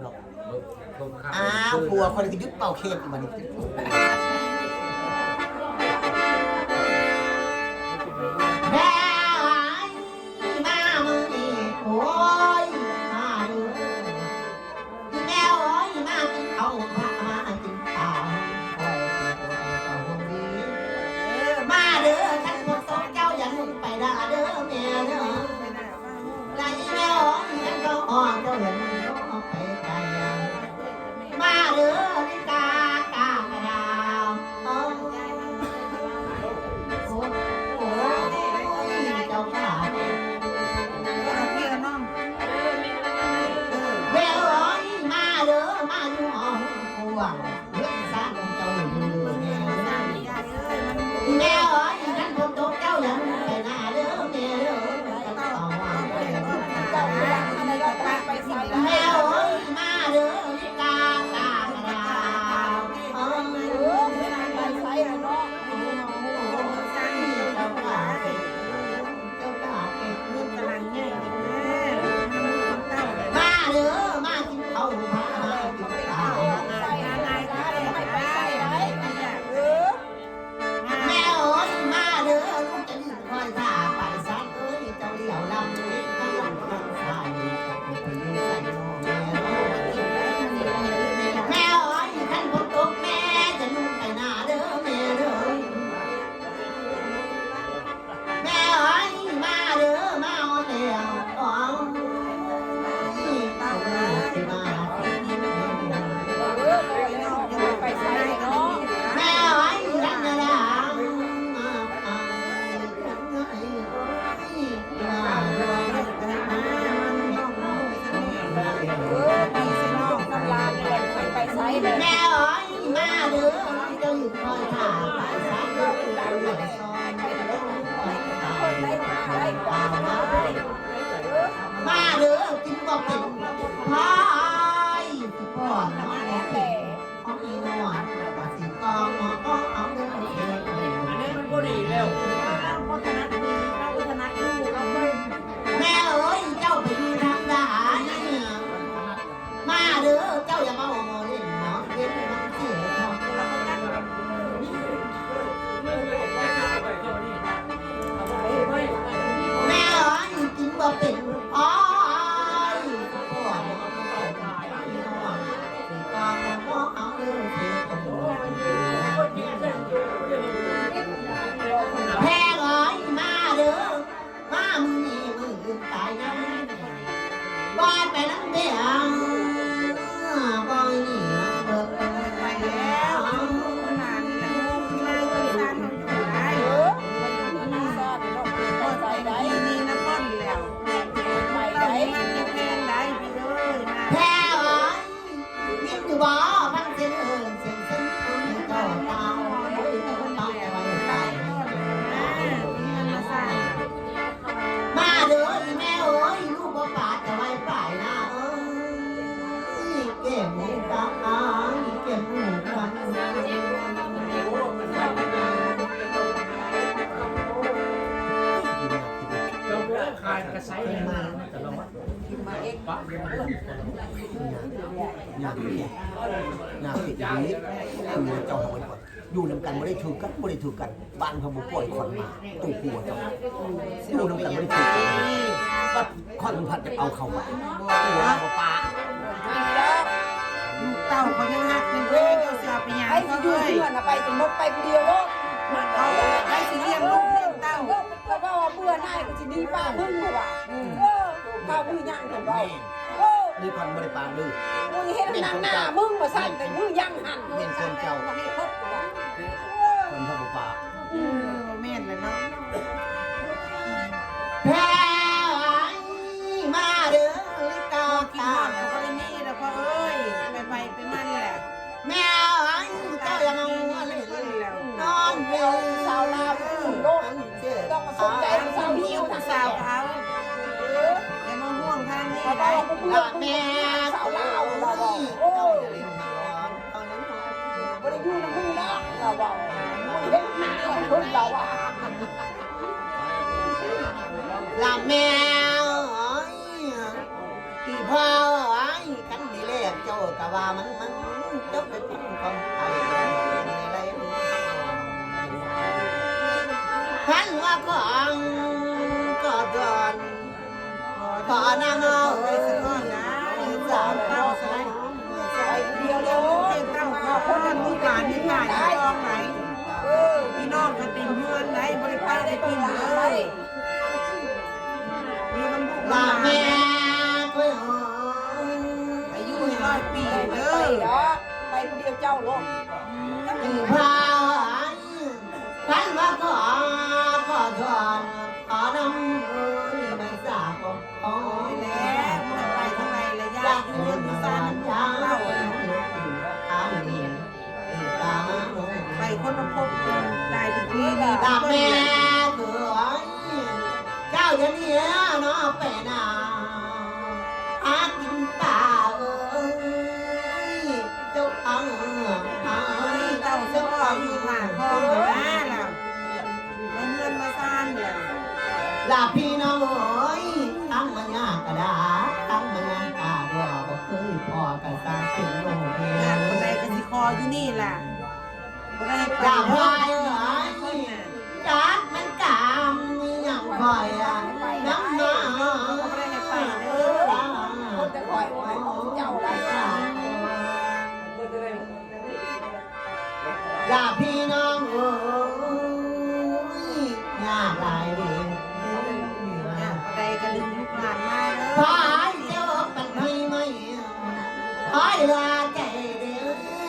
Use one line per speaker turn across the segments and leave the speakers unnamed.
หรอกอ้าวกลัวคนจะยึดเป่าเค้กอีกมันนี่แม่มามือนี่โอ้ยมาดูแม่โอ้ยมากินข้าวมากินข้าวมาเด้อฉันคนสองเจ้าอย่าลุกไปด่าเด้อแม่เด้อไรแม่โอ้ยฉันก็อ่อนเจ้าเห็นก็ไปไกลมาเด้อนี่กากากระดาวโอ้โอ้เจ้าข้าแม่โอ้ยมาเด้อมาอยู่ห้องกวางเรื่องสร้างเจ้าอยู่แม่โอ้ยฉันคนตกเจ้าอย่างไปหน้าเด้อแม่เด้อแม่โอ้ยมาเด้อนี่กากากระดาวโอ้ไปใส่เนาะเจ้าข้าเก่งเจ้าข้าเก่งเรื่องกำลังใหญ่มาเด้อมากินข้าวมากินข้าวแม่โอ้ยมาเด้อลูกจะยืนคอยท่าไปซักเอ้ยเจ้าเดี่ยวลำเล็กข้างหลังข้างซ้ายใส่นมแม่โอ้ยท่านพบตกแม่จะนุ่งไปหน้าเด้อแม่เด้อแม่โอ้ยมาเด้อมาเอาแล้วอ๋อตามาแม่โอ้ยรักนะแม่โอ้ยมาเด้อเจ้าอยู่คอยท่าไปซักเอ้ยเจ้าเดี่ยวซอยมาเด้อกินบ่เป็นพายสิพ่อน้องแม่เอาอีนวดว่าสิกองก็เอาเด้อ
อันนี้มันก็ดีแล้ว
แม่เอ้ยเจ้าไปอยู่ทางใดมาเด้อเจ้าอย่ามาโง่เล่นเนาะเล่นมันเสียเนาะแม่เอ้ยกินบ่เป็นพายพ่อน้องแม่สิกองก็เอาเด้อแพ้เอ้ยมาเด้อมามือนี้มือตายยังบ้านไปนั่งเบี้ยบ่อยนี่เบิกไปแล้วนานแล้วมาเลยนานได้ใจได้นี่น้ำมันแล้วไปได้แม่ได้พี่เอ้ยแพ้เอ้ยยิ้มอยู่บ่พันเส้นเส้นเจ้าเต้าเอ้ยเต้าไว้ไปมาเด้อแม่เอ้ยลูกบ่ปาดจะไว้ปลายนะเอ้ยเก็บหมูตาเก็บหมูกัน
ขายกระไซมาตลอดมาเองปะ
งานนี้งานติดนี้คือเจ้าของมันอยู่นำกันไม่ได้ถือกันไม่ได้ถือกันบ้านเขาบุกปล่อยคนมาตู้กลัวเจ้าอยู่นำกันไม่ได้ถือกันก็ค่อนผัดจะเอาเขาไปตัวเขาปลา
ลูกเต่าเขายังหักเป็นเพื่อนเจ้าเสือไปยังเขาเลย
ไปจนหมดไปคนเดียวลูก
เขาได้สิเลี้ยงลูกเลี้ยงเต่า
ก็ว่าเบื่อหน่ายก็จะดีป้ามึงว่ะข้าวมือย่างของเรา
นี่คนไม่ได้ปลาดื้อ
มึงเห็นนั่งหน้ามึงมาสั่นแต่มึงย่างหัน
เป็นคนเจ้า
ให้ครบว่ะ
คนพ่อปลา
แม่นเลยเนาะ
แพ้มาเด้อลิกา
กินหอดเขาก็ได้นี่แล้วพ่อเอ้ยไปมันแหละ
แม่เจ้าอย่ามาหัวเลยนอนเวล
สาวลาวโลกต้องมาสนใจสาวหิว
สาวเขาอย่ามาห่วงทางนี้
ได้เพื่อนแม่สาวลาวเราบอกโอ้บริยูน้ำพึ่งนะเราบอกเล่นหนาคนเราอ่ะ
กะว่ามันจบไปเป็นคนไทยในขันว่าของก็ดอนขอนางเอา
ไปสะก้อนนะสามเต้าใส่เดียวเต้าข้าวคนนั้นลูกหลานนี่หลานที่น้องไหนพี่น้องก็ติ่งเพื่อนไหนบริการได้กินเลยมีน้ำลูก
ลา
หลาน
แม่ก็
อายุ100 ปีเด้อ
ไปคนเดียวเจ้าลง
พาขันว่าก็ดอนขอนำไม่ทราบอ๋อ
แล้วมันไปทางไหนละยายอยู่เรือนซานน้ำเต้าไปคนมาพบได้ทุกที
ตาแม่เถื่อนเจ้าอย่าเนี้ยเนาะไปนาหากินป่าเจ้าเต้า
เต้าจะก็อยู่หลังคลองหัวหน้าแล้วมันเงินมาซานเนี่ย
ลาพี่น้องเอ้ยตั้งมันยากกระดาตั้งมันยากกาด้วยบ่เคยพอกันสร้างเป็นโลกเพีย
งาน
ง
คนใดก็สิคออยู่นี่แหละบ่ได้ไป
อย่าพ
เด้อ
ายเอ้ยจักมันกามอย่างคอยน้ำมา
บ่ได้ให้ไปเด้อ
คนจะคอยไว้ของเจ้าได้
ลาพี่น้องเอ้ยยากหลายเดือน
งานคนใดก็ลืมลูกหลานมาเด้
พ
อ
ายเจ้าปันให้ไม่พายลาใจเดื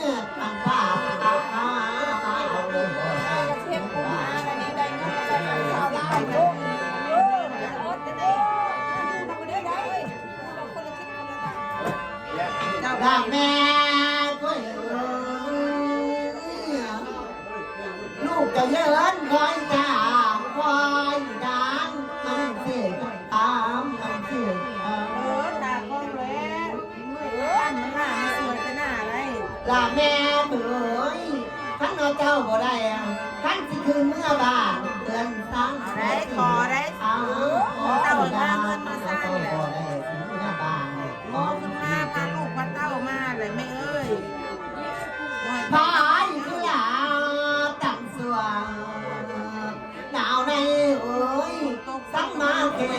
อปันป่าเอาเลย
เทียบคุณมาอันนี้ได้เงินมาได้เจ้าได้ลงอดกันเด้อทำกันได้ไงคนละทิศคนละทาง
เจ้า
ลาแม่ก็ลูกจะเลินคอยตามคอยดังมันเสียตามมันเสีย
ตาคล้องแล้วมันหน้ามันสวยแต่หน้าอะไร
ลาแม่เอ๋ยขันเอาเจ้าบ่ได้ขันสิคืนเมื่อบานเดือนสัง
ได้ขอได้
เอาเจ้าได้สิเมื่อบาน
หมอขึ้นมาพาลูกพาเต้ามาเลยแม่เอ้ย
พายคือลาตังสวงหนาวในเอ้ยสังมาเก็บ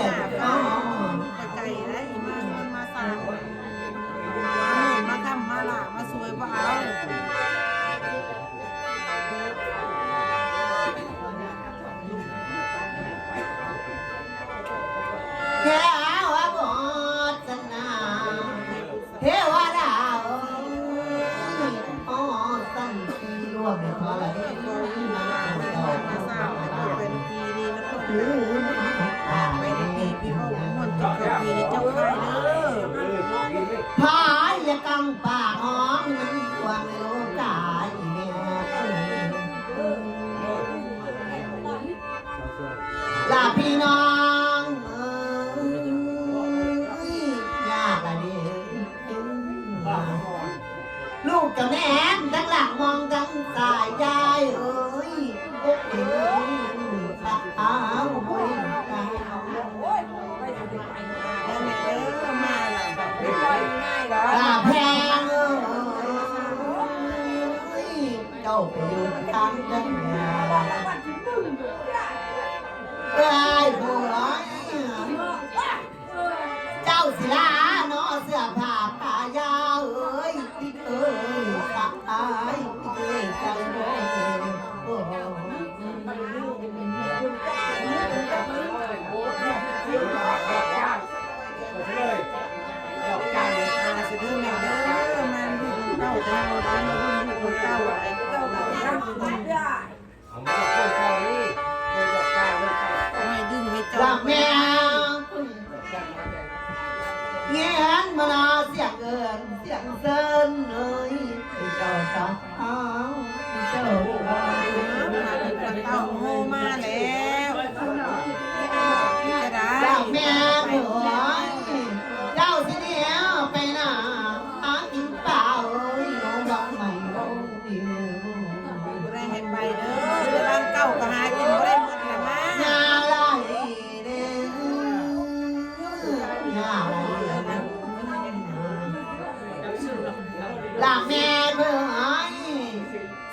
ไปไกลแล้วมาเงินมาสานมาทำมาหล่ามาสวยบ่เอา
เทวบทนาเทวดาอ๋อตั้งที่รวมเท่าไรมา
มาสาวเป็นปีนี้แล้วก็ไปในปีพี่พ่อมันจะเป็นปีเจ้าชายเด้อ
พายกังป่าหอมนั้นควงโลกายเนี่ยลาพี่น้องยากละดิลูกกับแม่ทั้งหลังมองทั้งสายยายเอ้ยโอ้ยอ้าวโอ้ย
โอ้ยไปถึงไหน
แล้วแม่เด้อมาล่ะ
ไม่ไปง่ายหรอ
ลาแพงเอ้ยเจ้าไปอยู่ทางเดินเอ้ยผัวเจ้าศิลาเนาะเสื้อผ้าตายาวเอ้ยติดเอ้ยตายติดเอ้ยใจโอ้โอ้
อาสิเด้อแม่เด้อมาลูกเต้าเต้าเต้าลูกเต้าอะไรเต้าแบบนี้ไม่ดึงให้เจ้า
รักแม่เงี้ยนมานาเสียงเอินเสียงเซินเลยเจ้าสาวเจ้า
เต้าโฮมาแล้วจะได้
รักแม่ผัวเจ้าสิเดียวไปหน้าหากินเปล่าเอ้ยน้องรักใหม่น้องเดียว
บ่ได้ให้ไปเด้อเวลาเก้าก็หากินบ่ได้หมดแหละมา
หน้าลายเด้อหน้าลายเด้อ ลาแม่เบื่อ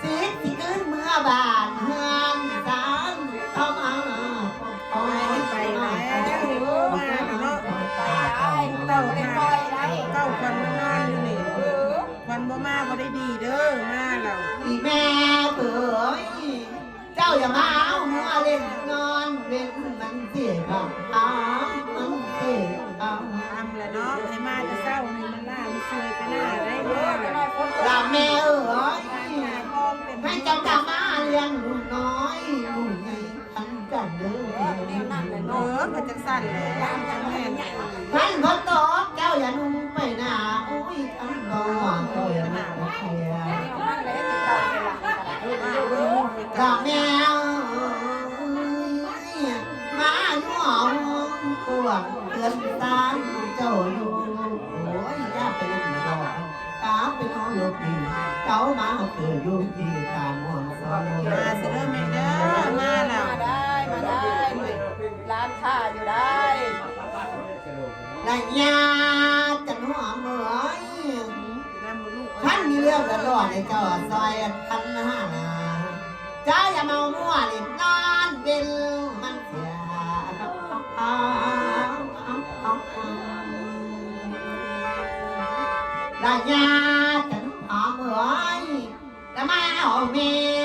สิที่ขึ้นเมื่อบานเฮือนสารเข้ามาโอ้ย
ไปแล้วมาเนาะเต้าค่ะเต้าควันนอนอยู่นี่ควันบ่มาบ่ได้ดีเด้อมาแล้ว
อีแม่เบื่อเจ้าอย่ามาเอาหัวเล่นนอนเล่นมันเสียกับมันเสียกับ
ทำแล้วเนาะให้มาจะเศร้าให้มันล่ามันซวยไปหน้าได้เด้อ
ลาแม่
พร้อมเต็ม
ให้เจ้ากลับมาเลี้ยงลูกน้อยลูกใหญ่ทันกันเด้อ
มันจะสั่นแหละแม่น
ท่านพอตกเจ้าอย่านุ่งไปหน้าอุ้ยทั้งตัวเจ้าอย่ามาเสียกับแมวมาหน่วงกวงเตือนตาเจ้าอยู่โอ้ยอย่าไปเล่นหลอกตาไปนอนโลกีเจ้ามาเกิดอยู่ที่ตาม่วงซ้อน
มาเสด็จแม่เด้อมาแล้ว
มาได้ร้านค้าอยู่ได้
และยาจะหัวเหมย
น้ำลูก
ท่านมีเรื่องตลอดในเจ้าซอยทันห้าเจ้าอย่าเมามั่วลิบนอนเวิลมันเสียและยาจะหัวเหมยแต่ไม่เอาเมีย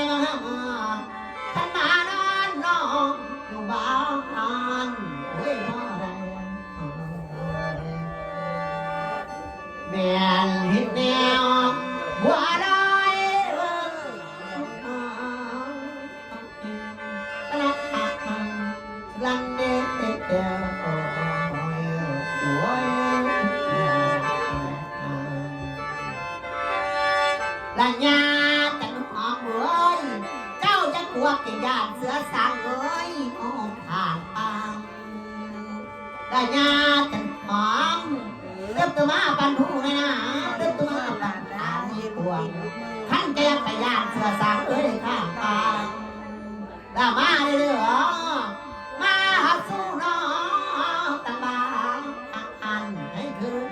ท่านมานอนนอนอยู่บ้านเฮ้ยแม่เห็นแนวบัวลอยลันเดเดโอ้ยโอ้ยลันยาจันหอมเอ้ยเจ้าจะกลัวกี่ยานเสือสางเอ้ยโอ้ผ่านปังลันยาจันหอมเริ่มตัวมาปันหูเลยนะเริ่มตัวมาปันตาดีกว่าท่านแกไปย่างเสือสางเอ้ยข้างทางด่ามาเลยเหรอมาหักสู้น้องตะบางอันให้คืน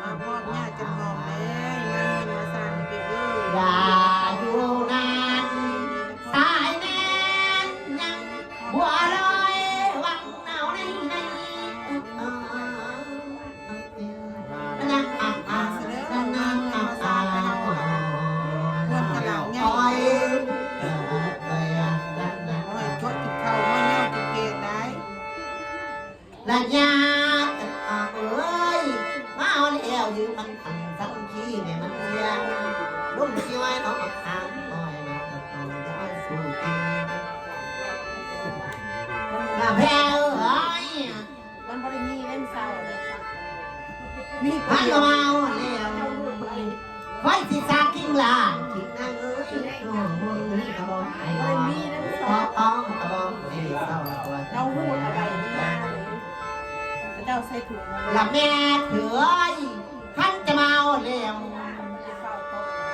มาพ่อเนี่ยจะงอมเลยยังมาสร้างไปเอ้ย
อย่าอยู่นานตายแน่ยังบัวลอยวังหนาวในนั่งอ่างอ่างนั่งอ่างอ่างคอยไปอ่ะนั่งนั่ง
โอ้ยชดกินข้าวมาเนี่ยกินเกงได้
ละยาจะอาเอ้ยมาเอาแล้วยืมมันทันสังขี้เนี่ยมันเสียงรุ่นที่ไว้น้องทางคอยมาตะโกนจะสู้กินละแพ้เอ้ย
มันบริมีเล่นเศร้าเลย
มีพันก็มาเอาแล้วไว้ที่ซากิ้งลานคิดนางเอ้ยน้องมึงนี่กระบอกไอ้พอต้องกระบอกไอ้เศร้าตัว
เราพูดอะไรเนี่ยเจ้าใส่ถุง
ละแม่เถื่อยขันจะมาเอาแล้ว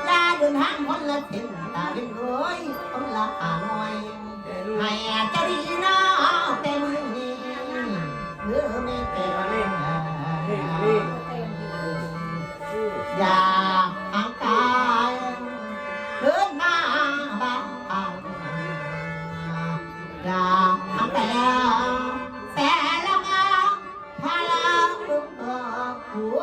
ยาเดินทางคนละทิศตาเป็นรวยคนละหาหน่วยให้เจ้าดีน้อเต็มนี้เพื่อไม่เต็มอย่าห่างกายเดินมาบ้างอย่าห่างแต่แสนละงาพาลาหัว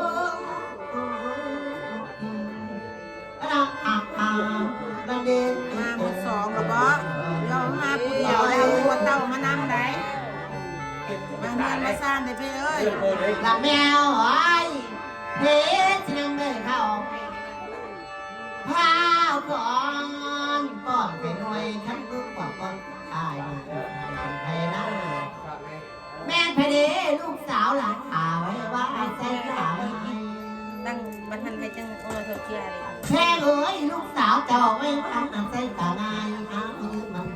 นั่นเอง
มาหมดสองแล้วบ่เดี๋ยวมาผู้เดียวแล้วตัวเต่ามานำได้มาเงินมาสร้างได้ไปเอ้ย
ละแมวไอ้เพชรยังไม่เข้าพาวก่อนก่อนไปหน่วยขันลูกกว่าก่อนตายเป็นไทยนะแม่พเดลูกสาวหลานข่าวไว้ว่าใจขาว
ตั้งบันทันให้จังโอ้โทเกียเลย
แม่เอ้ยลูกสาวเจ้าไม่ฟังใจตาลายอ้าวมัน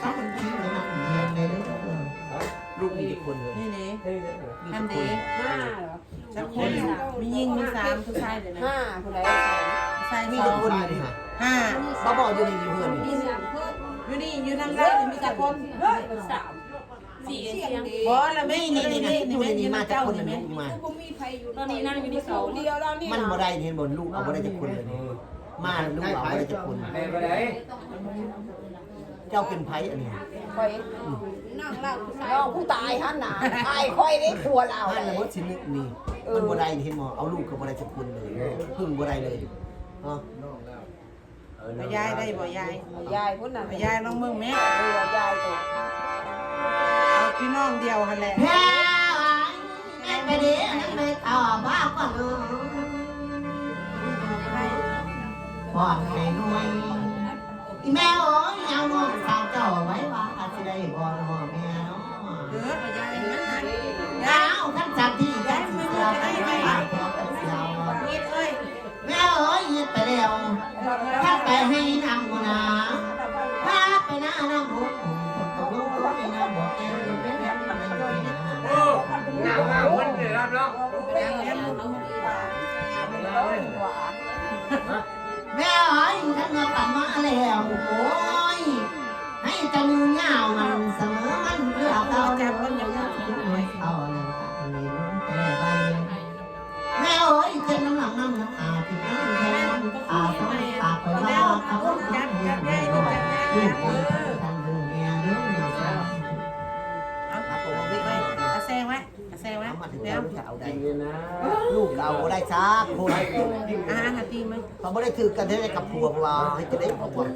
ตั้งที่มันเย็นเลยเด้อ
ลูกมีกี่คนเลย
นี่นี่
มี
ทำ
กี่
ดี
คน
5เหรอ
สักคนมียิงมี3ทุกชายเลยนะ
5คนไหน
ชาย
มี
มี
กี่
ค
คน
น
อยู่นี่ฮะ
5
ป้าบอกอยู่นี่กี่เพื่อนนี่
มี3คน
อยู่นี่อยู่ทางใดมีแต่คน
3 สีเสียงดี
บ่ละแม่
นี่อยู่นี่มาจากคนนึงมา
ผมมีใครอยู่ตอนนี้นั่งอยู่ที่เสาเดียวแล้วนี่
มันบ่ได้เห็นบ่ลูกเอาบ่ได้จากคนเลยมาลูกเอาบ่ได้จากคน
ไปไปไหน
เจ้าเป็นไผอันนี้
คอยนั่งเล่าน้องผู้ตายฮั่นน่ะตายคอยได้ครัวเรา
ท่านละมดสินึกนี่มันบ่ได้เห็นบ่เอาลูกก็บ่ได้จากคนเลยพึ่งบ่ได้เลยเนาะ
ยายได้บ่ยาย
ยายพุ่นน่ะ
ยายน้องมึงแม่
ยายตัว
เอาพี่น้องเดียวหั่นแหละ
แพ้แม่ไปเด้นั่นไปต่อบ้าก่อนพ่อให้หน่วยอีแม่โอ้ยเอาน้องสาวเจ้าไว้ว่าสิได้บ่เนาะแม่เนาะ
ยายมันน่ะ
ดาวขันจับที่แม่สิเสียวกันไปบ้านพ่อกันเสียว
นิดเอ้ย
แม่เอ้ยยึดไปแล้วถ้าไปให้นำกูนะถ้าไปหน้าน้ำบุกตกลงก็ไม่น้ำบอกแกเป็นแบบนั้นเลย
โอ้หนาวมากวันนี้รับเนาะ
แม่เอ้ยท่านมาปั่นมาแล้วโอ้ยให้จะมือเงามันเสมอมันเพื่อเขาจะคนอย่างนั้นเอาแล้วกันนี่แต่ใบแม่เอ้ยเจ็บน้ำหลังน้ำน้ำอาที่น้ำแทนอาต้องตาไปว่าเขาจับจับได้ก็แบบนี้ท่านดูแม่เรื่องนี้ซะ
เอาเอาแซงไว้เอาแซงไว้
เอามาถึง
เดี๋ย
แล้ว วจะเอาได้
จริงนะ
ลูกเราได้จ้าคน
อาหารตีมั้ย
เขาไม่ได้ถือกันได้กับผัวเราให้จะได้ผัว